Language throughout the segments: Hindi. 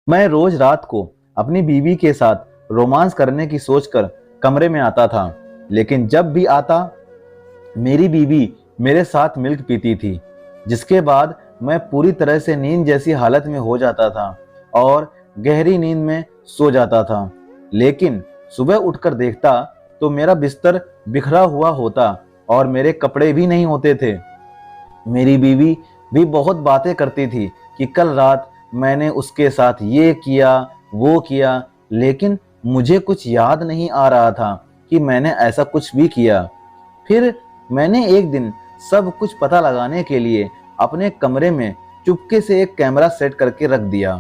मैं रोज रात को अपनी बीवी के साथ रोमांस करने की सोचकर कमरे में आता था, लेकिन जब भी आता मेरी बीवी मेरे साथ मिल्क पीती थी, जिसके बाद मैं पूरी तरह से नींद जैसी हालत में हो जाता था और गहरी नींद में सो जाता था। लेकिन सुबह उठकर देखता तो मेरा बिस्तर बिखरा हुआ होता और मेरे कपड़े भी नहीं होते थे। मेरी बीवी भी बहुत बातें करती थी कि कल रात मैंने उसके साथ ये किया वो किया, लेकिन मुझे कुछ याद नहीं आ रहा था कि मैंने ऐसा कुछ भी किया। फिर मैंने एक दिन सब कुछ पता लगाने के लिए अपने कमरे में चुपके से एक कैमरा सेट करके रख दिया।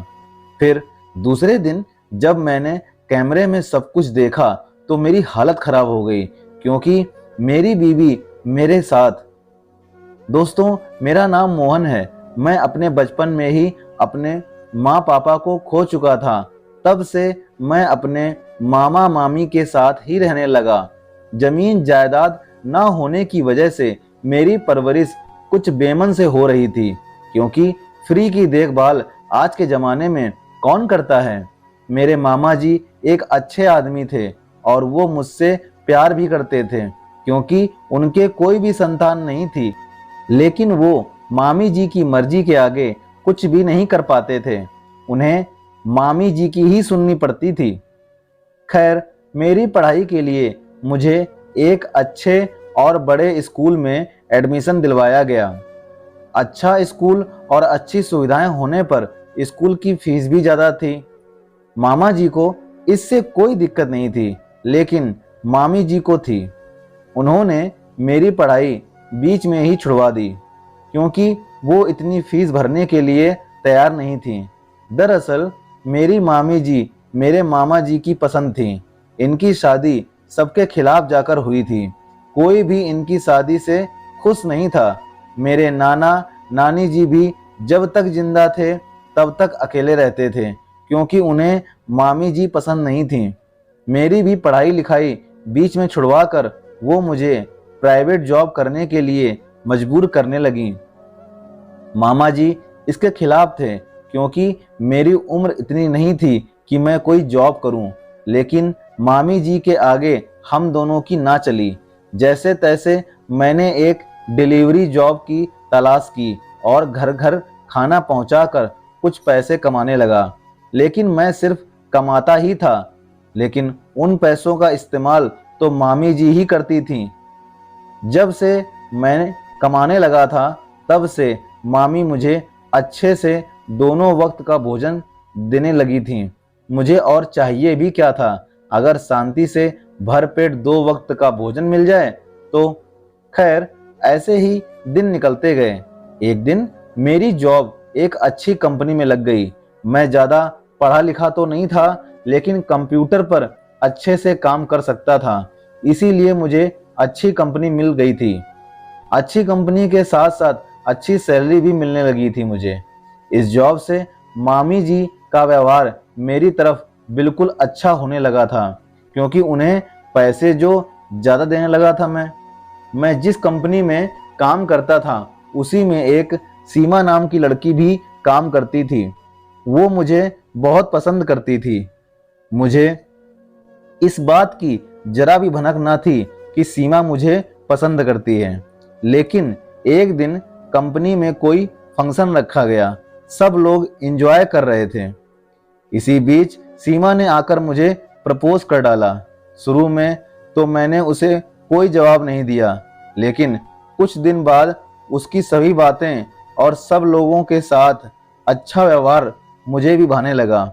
फिर दूसरे दिन जब मैंने कैमरे में सब कुछ देखा तो मेरी हालत खराब हो गई, क्योंकि मेरी बीवी मेरे साथ। दोस्तों, मेरा नाम मोहन है। मैं अपने बचपन में ही अपने माँ पापा को खो चुका था। तब से मैं अपने मामा मामी के साथ ही रहने लगा। जमीन जायदाद ना होने की वजह से मेरी परवरिश कुछ बेमन से हो रही थी, क्योंकि फ्री की देखभाल आज के ज़माने में कौन करता है। मेरे मामा जी एक अच्छे आदमी थे और वो मुझसे प्यार भी करते थे, क्योंकि उनके कोई भी संतान नहीं थी। लेकिन वो मामी जी की मर्जी के आगे कुछ भी नहीं कर पाते थे। उन्हें मामी जी की ही सुननी पड़ती थी। खैर, मेरी पढ़ाई के लिए मुझे एक अच्छे और बड़े स्कूल में एडमिशन दिलवाया गया। अच्छा स्कूल और अच्छी सुविधाएं होने पर स्कूल की फीस भी ज़्यादा थी। मामा जी को इससे कोई दिक्कत नहीं थी, लेकिन मामी जी को थी। उन्होंने मेरी पढ़ाई बीच में ही छुड़वा दी, क्योंकि वो इतनी फीस भरने के लिए तैयार नहीं थी। दरअसल मेरी मामी जी मेरे मामा जी की पसंद थी। इनकी शादी सबके खिलाफ जाकर हुई थी। कोई भी इनकी शादी से खुश नहीं था। मेरे नाना नानी जी भी जब तक जिंदा थे तब तक अकेले रहते थे, क्योंकि उन्हें मामी जी पसंद नहीं थी। मेरी भी पढ़ाई लिखाई बीच में छुड़वा कर वो मुझे प्राइवेट जॉब करने के लिए मजबूर करने लगी। मामा जी इसके खिलाफ थे, क्योंकि मेरी उम्र इतनी नहीं थी कि मैं कोई जॉब करूं। लेकिन मामी जी के आगे हम दोनों की ना चली। जैसे तैसे मैंने एक डिलीवरी जॉब की तलाश की और घर घर खाना पहुंचाकर कुछ पैसे कमाने लगा। लेकिन मैं सिर्फ कमाता ही था, लेकिन उन पैसों का इस्तेमाल तो मामी जी ही करती थीं। जब से मैं कमाने लगा था तब से मामी मुझे अच्छे से दोनों वक्त का भोजन देने लगी थीं। मुझे और चाहिए भी क्या था। अगर शांति से भरपेट 2 वक्त का भोजन मिल जाए तो। खैर, ऐसे ही दिन निकलते गए। एक दिन मेरी जॉब एक अच्छी कंपनी में लग गई। मैं ज़्यादा पढ़ा लिखा तो नहीं था, लेकिन कंप्यूटर पर अच्छे से काम कर सकता था, इसीलिए मुझे अच्छी कंपनी मिल गई थी। अच्छी कंपनी के साथ साथ अच्छी सैलरी भी मिलने लगी थी मुझे। इस जॉब से मामी जी का व्यवहार मेरी तरफ बिल्कुल अच्छा होने लगा था, क्योंकि उन्हें पैसे जो ज़्यादा देने लगा था। मैं जिस कंपनी में काम करता था उसी में एक सीमा नाम की लड़की भी काम करती थी। वो मुझे बहुत पसंद करती थी। मुझे इस बात की जरा भी भनक न थी कि सीमा मुझे पसंद करती है। लेकिन एक दिन कंपनी में कोई फंक्शन रखा गया। सब लोग एंजॉय कर रहे थे। इसी बीच सीमा ने आकर मुझे प्रपोज कर डाला। शुरू में तो मैंने उसे कोई जवाब नहीं दिया, लेकिन कुछ दिन बाद उसकी सभी बातें और सब लोगों के साथ अच्छा व्यवहार मुझे भी भाने लगा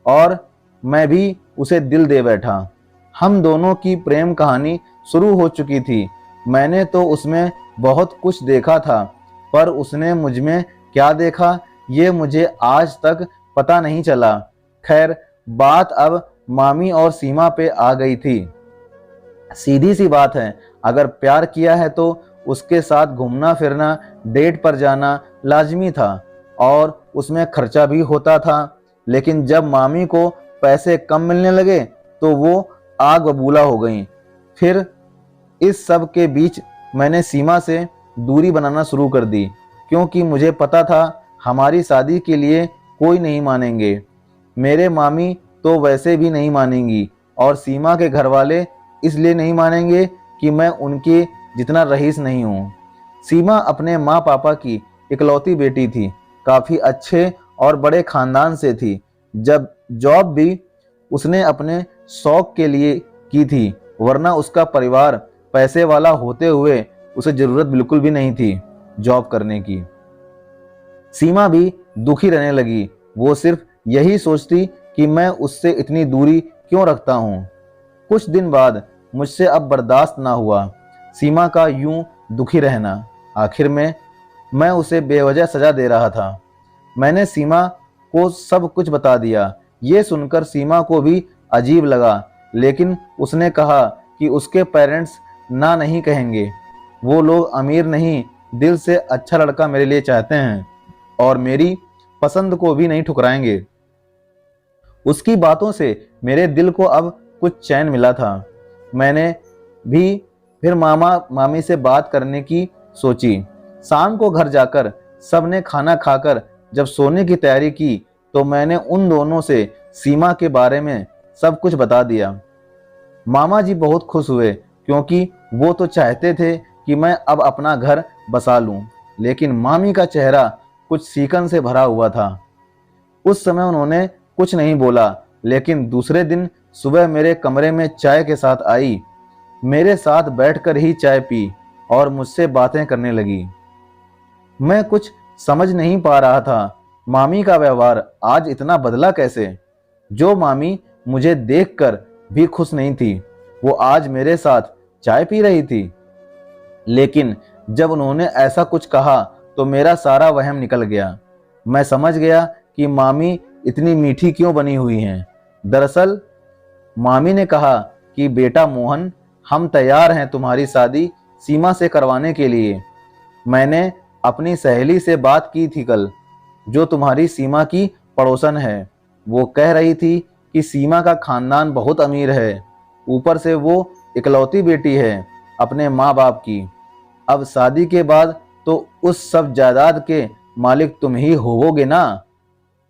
और मैं भी उसे दिल दे बैठा। हम दोनों की प्रेम कहानी शुरू हो चुकी थी। मैंने तो उसमें बहुत कुछ देखा था, पर उसने मुझ में क्या देखा ये मुझे आज तक पता नहीं चला। खैर, बात अब मामी और सीमा पे आ गई थी। सीधी सी बात है, अगर प्यार किया है तो उसके साथ घूमना फिरना, डेट पर जाना लाजमी था और उसमें खर्चा भी होता था। लेकिन जब मामी को पैसे कम मिलने लगे तो वो आग बबूला हो गई। फिर इस सब के बीच मैंने सीमा से दूरी बनाना शुरू कर दी, क्योंकि मुझे पता था हमारी शादी के लिए कोई नहीं मानेंगे। मेरे मामी तो वैसे भी नहीं मानेंगी और सीमा के घर वाले इसलिए नहीं मानेंगे कि मैं उनके जितना रईस नहीं हूँ। सीमा अपने माँ पापा की इकलौती बेटी थी, काफी अच्छे और बड़े खानदान से थी। जब जॉब भी उसने अपने शौक के लिए की थी, वरना उसका परिवार पैसे वाला होते हुए उसे जरूरत बिल्कुल भी नहीं थी जॉब करने की। सीमा भी दुखी रहने लगी। वो सिर्फ यही सोचती कि मैं उससे इतनी दूरी क्यों रखता हूँ। कुछ दिन बाद मुझसे अब बर्दाश्त ना हुआ सीमा का यूं दुखी रहना। आखिर में मैं उसे बेवजह सजा दे रहा था। मैंने सीमा को सब कुछ बता दिया। ये सुनकर सीमा को भी अजीब लगा, लेकिन उसने कहा कि उसके पेरेंट्स ना नहीं कहेंगे। वो लोग अमीर नहीं, दिल से अच्छा लड़का मेरे लिए चाहते हैं और मेरी पसंद को भी नहीं ठुकराएंगे। उसकी बातों से मेरे दिल को अब कुछ चैन मिला था। मैंने भी फिर मामा मामी से बात करने की सोची। शाम को घर जाकर सबने खाना खाकर जब सोने की तैयारी की तो मैंने उन दोनों से सीमा के बारे में सब कुछ बता दिया। मामा जी बहुत खुश हुए क्योंकि वो तो चाहते थे कि मैं अब अपना घर बसा लूं, लेकिन मामी का चेहरा कुछ सीकन से भरा हुआ था। उस समय उन्होंने कुछ नहीं बोला, लेकिन दूसरे दिन सुबह मेरे कमरे में चाय के साथ आई। मेरे साथ बैठकर ही चाय पी और मुझसे बातें करने लगी। मैं कुछ समझ नहीं पा रहा था, मामी का व्यवहार आज इतना बदला कैसे। जो मामी मुझे देखकर भी खुश नहीं थी, वो आज मेरे साथ चाय पी रही थी। लेकिन जब उन्होंने ऐसा कुछ कहा तो मेरा सारा वहम निकल गया। मैं समझ गया कि मामी इतनी मीठी क्यों बनी हुई हैं। दरअसल मामी ने कहा कि बेटा मोहन, हम तैयार हैं तुम्हारी शादी सीमा से करवाने के लिए। मैंने अपनी सहेली से बात की थी कल, जो तुम्हारी सीमा की पड़ोसन है। वो कह रही थी कि सीमा का खानदान बहुत अमीर है, ऊपर से वो इकलौती बेटी है अपने माँ बाप की। अब शादी के बाद तो उस सब जायदाद के मालिक तुम ही होवोगे ना।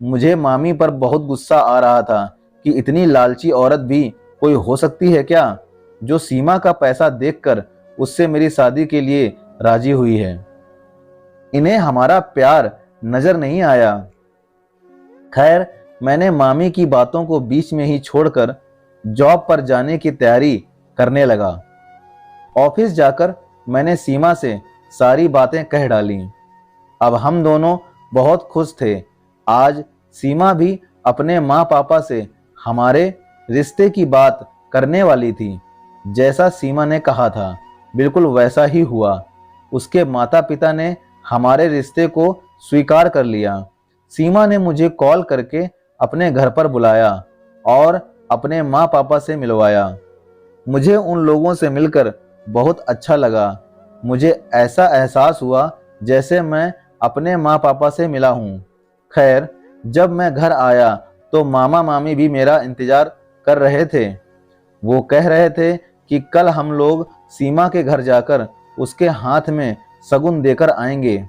मुझे मामी पर बहुत गुस्सा आ रहा था कि इतनी लालची औरत भी कोई हो सकती है क्या, जो सीमा का पैसा देखकर उससे मेरी शादी के लिए राजी हुई है। इन्हें हमारा प्यार नजर नहीं आया। खैर, मैंने मामी की बातों को बीच में ही छोड़कर जॉब पर जाने की तैयारी करने लगा। ऑफिस जाकर मैंने सीमा से सारी बातें कह डाली। अब हम दोनों बहुत खुश थे। आज सीमा भी अपने माँ पापा से हमारे रिश्ते की बात करने वाली थी। जैसा सीमा ने कहा था बिल्कुल वैसा ही हुआ। उसके माता पिता ने हमारे रिश्ते को स्वीकार कर लिया। सीमा ने मुझे कॉल करके अपने घर पर बुलाया और अपने माँ पापा से मिलवाया। मुझे उन लोगों से मिलकर बहुत अच्छा लगा। मुझे ऐसा एहसास हुआ जैसे मैं अपने माँ पापा से मिला हूँ। खैर, जब मैं घर आया तो मामा मामी भी मेरा इंतजार कर रहे थे। वो कह रहे थे कि कल हम लोग सीमा के घर जाकर उसके हाथ में शगुन देकर आएंगे।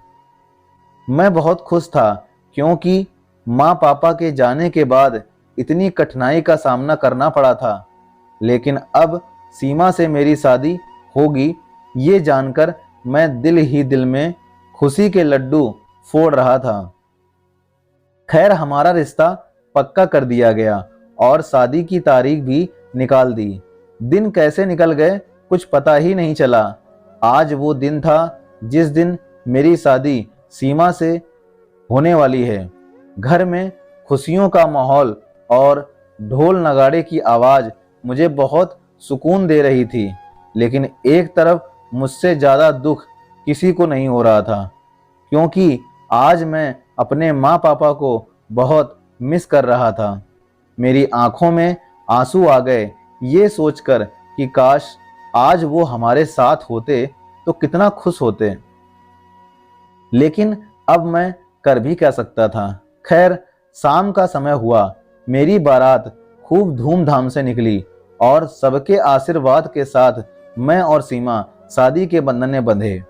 मैं बहुत खुश था क्योंकि माँ पापा के जाने के बाद इतनी कठिनाई का सामना करना पड़ा था, लेकिन अब सीमा से मेरी शादी होगी ये जानकर मैं दिल ही दिल में खुशी के लड्डू फोड़ रहा था। खैर, हमारा रिश्ता पक्का कर दिया गया और शादी की तारीख भी निकाल दी। दिन कैसे निकल गए कुछ पता ही नहीं चला। आज वो दिन था जिस दिन मेरी शादी सीमा से होने वाली है। घर में खुशियों का माहौल और ढोल नगाड़े की आवाज मुझे बहुत सुकून दे रही थी, लेकिन एक तरफ मुझसे ज़्यादा दुख किसी को नहीं हो रहा था, क्योंकि आज मैं अपने माँ पापा को बहुत मिस कर रहा था। मेरी आंखों में आंसू आ गए ये सोचकर कि काश आज वो हमारे साथ होते तो कितना खुश होते। लेकिन अब मैं कर भी क्या सकता था। खैर, शाम का समय हुआ। मेरी बारात खूब धूमधाम से निकली और सबके आशीर्वाद के साथ मैं और सीमा शादी के बंधन में बंधे।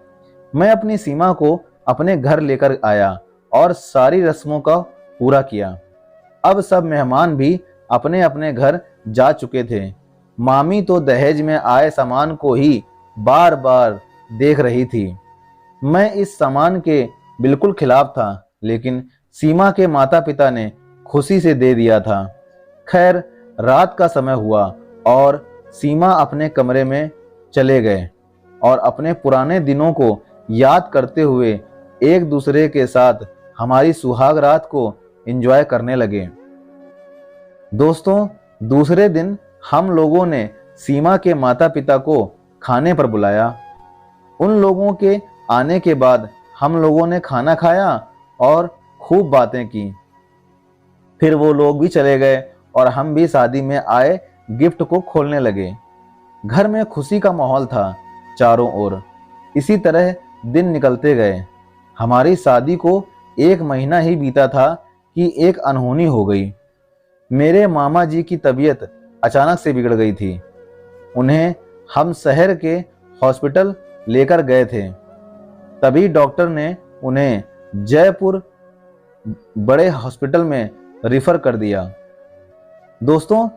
मैं अपनी सीमा को अपने घर लेकर आया और सारी रस्मों का पूरा किया। अब सब मेहमान भी अपने अपने घर जा चुके थे। मामी तो दहेज में आए सामान को ही बार बार देख रही थी। मैं इस सामान के बिल्कुल खिलाफ था, लेकिन सीमा के माता पिता ने खुशी से दे दिया था। खैर, रात का समय हुआ और सीमा अपने कमरे में चले गए और अपने पुराने दिनों को याद करते हुए एक दूसरे के साथ हमारी सुहाग रात को एंजॉय करने लगे। दोस्तों, दूसरे दिन हम लोगों ने सीमा के माता पिता को खाने पर बुलाया। उन लोगों के आने के बाद हम लोगों ने खाना खाया और खूब बातें की। फिर वो लोग भी चले गए और हम भी शादी में आए गिफ्ट को खोलने लगे। घर में खुशी का माहौल था चारों ओर। इसी तरह दिन निकलते गए। हमारी शादी को 1 महीना ही बीता था कि एक अनहोनी हो गई। मेरे मामा जी की तबीयत अचानक से बिगड़ गई थी। उन्हें हम शहर के हॉस्पिटल लेकर गए थे। तभी डॉक्टर ने उन्हें जयपुर बड़े हॉस्पिटल में रिफर कर दिया। दोस्तों,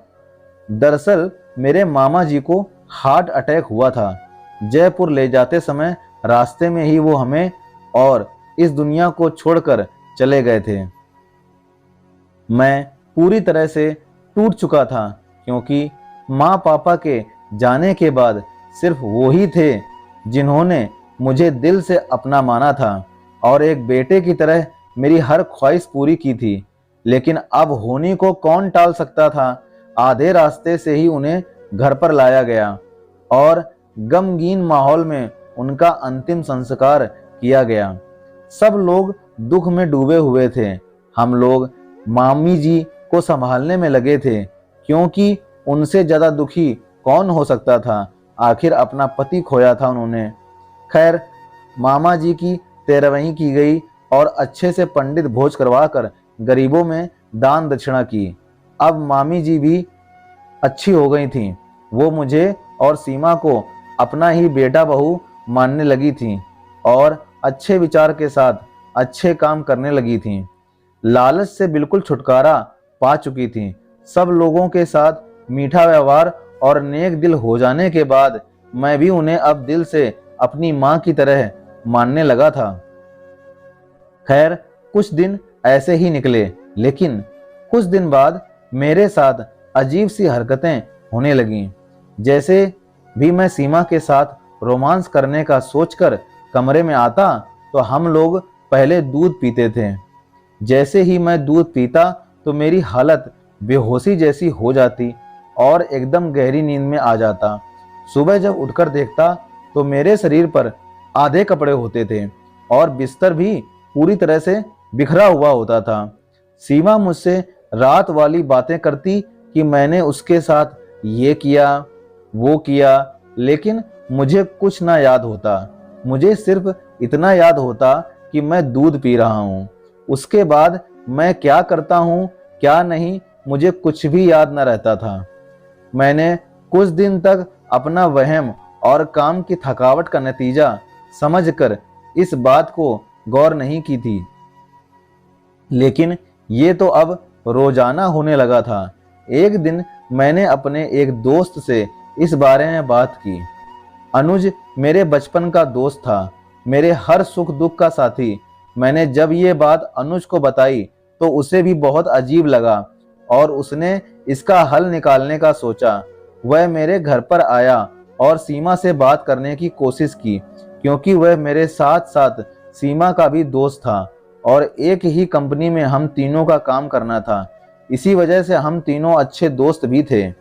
दरअसल मेरे मामा जी को हार्ट अटैक हुआ था। जयपुर ले जाते समय रास्ते में ही वो हमें और इस दुनिया को छोड़कर चले गए थे। मैं पूरी तरह से टूट चुका था, क्योंकि माँ पापा के जाने के बाद सिर्फ वो ही थे जिन्होंने मुझे दिल से अपना माना था और एक बेटे की तरह मेरी हर ख्वाहिश पूरी की थी। लेकिन अब होनी को कौन टाल सकता था। आधे रास्ते से ही उन्हें घर पर लाया गया और गमगीन माहौल में उनका अंतिम संस्कार किया गया। सब लोग दुख में डूबे हुए थे। हम लोग मामी जी को संभालने में लगे थे, क्योंकि उनसे ज्यादा दुखी कौन हो सकता था। आखिर अपना पति खोया था उन्होंने। खैर, मामा जी की तेरहवीं की गई और अच्छे से पंडित भोज करवाकर गरीबों में दान दक्षिणा की। अब मामी जी भी अच्छी हो गई थीं। वो मुझे और सीमा को अपना ही बेटा बहू मानने लगी थीं और अच्छे विचार के साथ अच्छे काम करने लगी थीं। लालच से बिल्कुल छुटकारा पा चुकी थीं। सब लोगों के साथ मीठा व्यवहार और नेक दिल हो जाने के बाद मैं भी उन्हें अब दिल से अपनी माँ की तरह मानने लगा था। खैर, कुछ दिन ऐसे ही निकले, लेकिन कुछ दिन बाद मेरे साथ अजीब सी हरकतें होने लगीं। जैसे भी मैं सीमा के साथ रोमांस करने का सोचकर कमरे में आता तो हम लोग पहले दूध पीते थे। जैसे ही मैं दूध पीता तो मेरी हालत बेहोशी जैसी हो जाती और एकदम गहरी नींद में आ जाता। सुबह जब उठकर देखता तो मेरे शरीर पर आधे कपड़े होते थे और बिस्तर भी पूरी तरह से बिखरा हुआ होता था। सीमा मुझसे रात वाली बातें करती कि मैंने उसके साथ ये किया वो किया, लेकिन मुझे कुछ ना याद होता। मुझे सिर्फ इतना याद होता कि मैं दूध पी रहा हूँ। उसके बाद मैं क्या करता हूँ क्या नहीं, मुझे कुछ भी याद न रहता था। मैंने कुछ दिन तक अपना वहम और काम की थकावट का नतीजा समझकर इस बात को गौर नहीं की थी, लेकिन ये तो अब रोजाना होने लगा था। एक दिन मैंने अपने एक दोस्त से इस बारे में बात की। अनुज मेरे बचपन का दोस्त था, मेरे हर सुख दुख का साथी। मैंने जब ये बात अनुज को बताई तो उसे भी बहुत अजीब लगा और उसने इसका हल निकालने का सोचा। वह मेरे घर पर आया और सीमा से बात करने की कोशिश की, क्योंकि वह मेरे साथ साथ सीमा का भी दोस्त था और एक ही कंपनी में हम तीनों का काम करना था। इसी वजह से हम तीनों अच्छे दोस्त भी थे।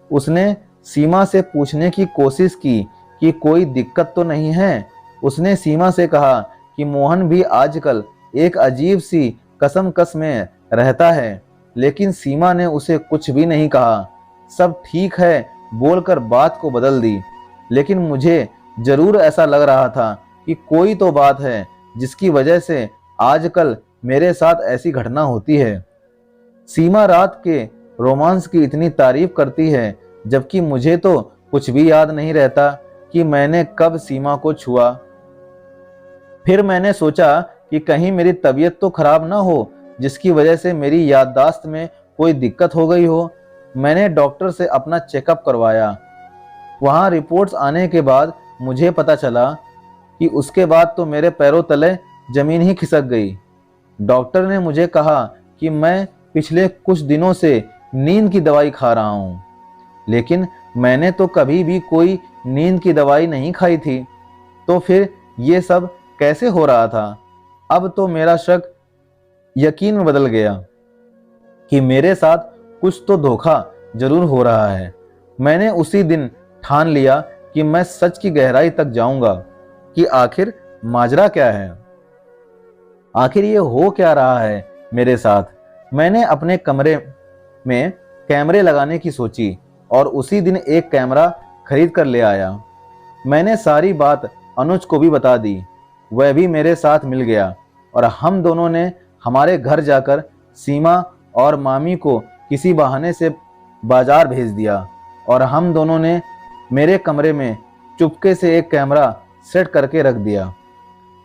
उसने सीमा से पूछने की कोशिश की कि कोई दिक्कत तो नहीं है। उसने सीमा से कहा कि मोहन भी आजकल एक अजीब सी कसमकस में रहता है, लेकिन सीमा ने उसे कुछ भी नहीं कहा। सब ठीक है बोलकर बात को बदल दी, लेकिन मुझे जरूर ऐसा लग रहा था कि कोई तो बात है जिसकी वजह से आजकल मेरे साथ ऐसी घटना होती है। सीमा रात के रोमांस की इतनी तारीफ करती है, जबकि मुझे तो कुछ भी याद नहीं रहता कि मैंने कब सीमा को छुआ। फिर मैंने सोचा कि कहीं मेरी तबीयत तो खराब ना हो, जिसकी वजह से मेरी याददाश्त में कोई दिक्कत हो गई हो। मैंने डॉक्टर से अपना चेकअप करवाया। वहाँ रिपोर्ट्स आने के बाद मुझे पता चला कि उसके बाद तो मेरे पैरों तले जमीन ही खिसक गई। डॉक्टर ने मुझे कहा कि मैं पिछले कुछ दिनों से नींद की दवाई खा रहा हूँ, लेकिन मैंने तो कभी भी कोई नींद की दवाई नहीं खाई थी। तो फिर ये सब कैसे हो रहा था? अब तो मेरा शक यकीन में बदल गया कि मेरे साथ कुछ तो धोखा जरूर हो रहा है। मैंने उसी दिन ठान लिया कि मैं सच की गहराई तक जाऊंगा कि आखिर माजरा क्या है, आखिर ये हो क्या रहा है मेरे साथ। मैंने अपने कमरे में कैमरे लगाने की सोची और उसी दिन एक कैमरा खरीद कर ले आया। मैंने सारी बात अनुज को भी बता दी। वह भी मेरे साथ मिल गया और हम दोनों ने हमारे घर जाकर सीमा और मामी को किसी बहाने से बाजार भेज दिया और हम दोनों ने मेरे कमरे में चुपके से एक कैमरा सेट करके रख दिया।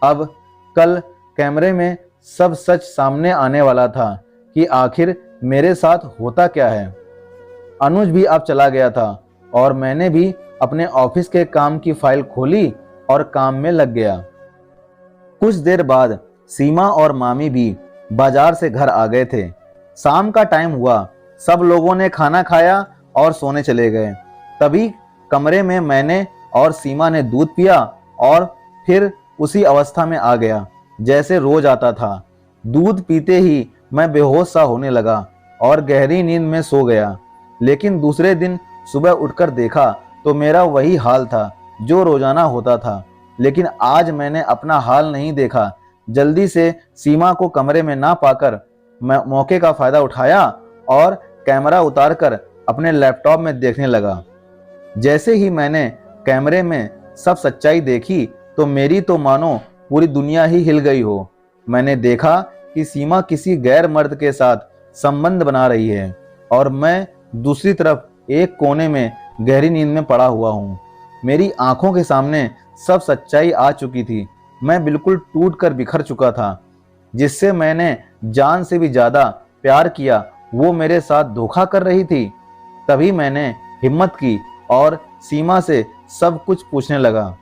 अब कल कैमरे में सब सच सामने आने वाला था कि आखिर मेरे साथ होता क्या है। अनुज भी अब चला गया था और मैंने भी अपने ऑफिस के काम की फाइल खोली और काम में लग गया। कुछ देर बाद सीमा और मामी भी बाजार से घर आ गए थे। शाम का टाइम हुआ, सब लोगों ने खाना खाया और सोने चले गए। तभी कमरे में मैंने और सीमा ने दूध पिया और फिर उसी अवस्था में आ गया जैसे रोज आता था। दूध पीते ही मैं बेहोश सा होने लगा और गहरी नींद में सो गया। लेकिन दूसरे दिन सुबह उठकर देखा तो मेरा वही हाल था जो रोजाना होता था। लेकिन आज मैंने अपना हाल नहीं देखा। जल्दी से सीमा को कमरे में ना पाकर मैं मौके का फायदा उठाया और कैमरा उतारकर अपने लैपटॉप में देखने लगा। जैसे ही मैंने कैमरे में सब सच्चाई देखी तो मेरी तो मानो पूरी दुनिया ही हिल गई हो। मैंने देखा कि सीमा किसी गैर मर्द के साथ संबंध बना रही है और मैं दूसरी तरफ एक कोने में गहरी नींद में पड़ा हुआ हूँ। मेरी आंखों के सामने सब सच्चाई आ चुकी थी। मैं बिल्कुल टूट कर बिखर चुका था। जिससे मैंने जान से भी ज्यादा प्यार किया वो मेरे साथ धोखा कर रही थी। तभी मैंने हिम्मत की और सीमा से सब कुछ पूछने लगा।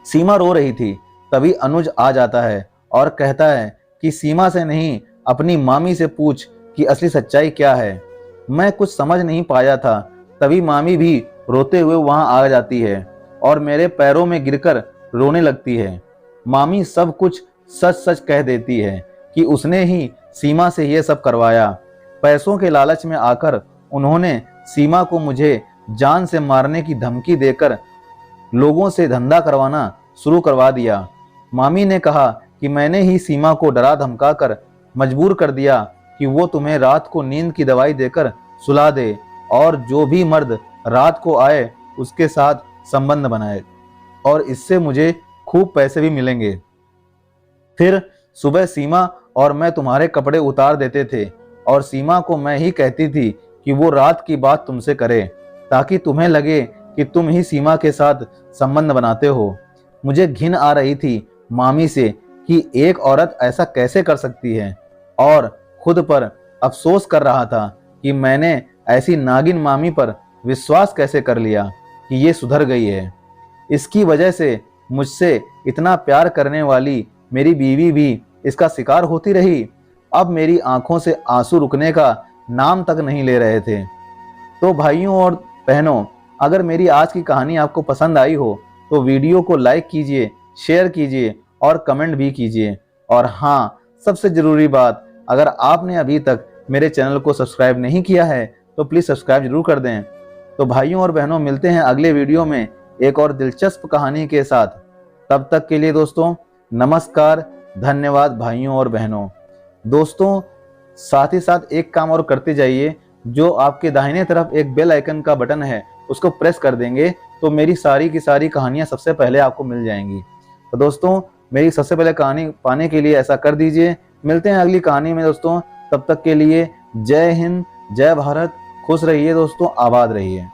सीमा रो रही थी। तभी अनुज आ जाता है और कहता है कि सीमा से नहीं, अपनी मामी से पूछ कि असली सच्चाई क्या है। मैं कुछ समझ नहीं पाया था। तभी मामी भी रोते हुए वहां आ जाती है और मेरे पैरों में गिरकर रोने लगती है। मामी सब कुछ सच सच कह देती है कि उसने ही सीमा से यह सब करवाया। पैसों के लालच में आकर उन्होंने सीमा को मुझे जान से मारने की धमकी देकर लोगों से धंधा करवाना शुरू करवा दिया। मामी ने कहा कि मैंने ही सीमा को डरा धमका कर मजबूर कर दिया कि वो तुम्हें रात को नींद की दवाई देकर सुला दे और जो भी मर्द रात को आए उसके साथ संबंध बनाए और इससे मुझे खूब पैसे भी मिलेंगे। फिर सुबह सीमा और मैं तुम्हारे कपड़े उतार देते थे और सीमा को मैं ही कहती थी कि वो रात की बात तुमसे करे ताकि तुम्हें लगे कि तुम ही सीमा के साथ संबंध बनाते हो। मुझे घिन आ रही थी मामी से कि एक औरत ऐसा कैसे कर सकती है और खुद पर अफसोस कर रहा था कि मैंने ऐसी नागिन मामी पर विश्वास कैसे कर लिया कि ये सुधर गई है। इसकी वजह से मुझसे इतना प्यार करने वाली मेरी बीवी भी इसका शिकार होती रही। अब मेरी आंखों से आंसू रुकने का नाम तक नहीं ले रहे थे। तो भाइयों और बहनों, अगर मेरी आज की कहानी आपको पसंद आई हो तो वीडियो को लाइक कीजिए, शेयर कीजिए और कमेंट भी कीजिए। और हाँ, सबसे ज़रूरी बात, अगर आपने अभी तक मेरे चैनल को सब्सक्राइब नहीं किया है तो प्लीज़ सब्सक्राइब जरूर कर दें। तो भाइयों और बहनों, मिलते हैं अगले वीडियो में एक और दिलचस्प कहानी के साथ। तब तक के लिए दोस्तों नमस्कार, धन्यवाद भाइयों और बहनों। दोस्तों साथ ही साथ एक काम और करते जाइए, जो आपके दाहिने तरफ एक बेल आइकन का बटन है उसको प्रेस कर देंगे तो मेरी सारी की सारी कहानियां सबसे पहले आपको मिल जाएंगी। तो दोस्तों मेरी सबसे पहले कहानी पाने के लिए ऐसा कर दीजिए। मिलते हैं अगली कहानी में दोस्तों। तब तक के लिए जय हिंद, जय भारत, खुश रहिए दोस्तों, आबाद रहिए।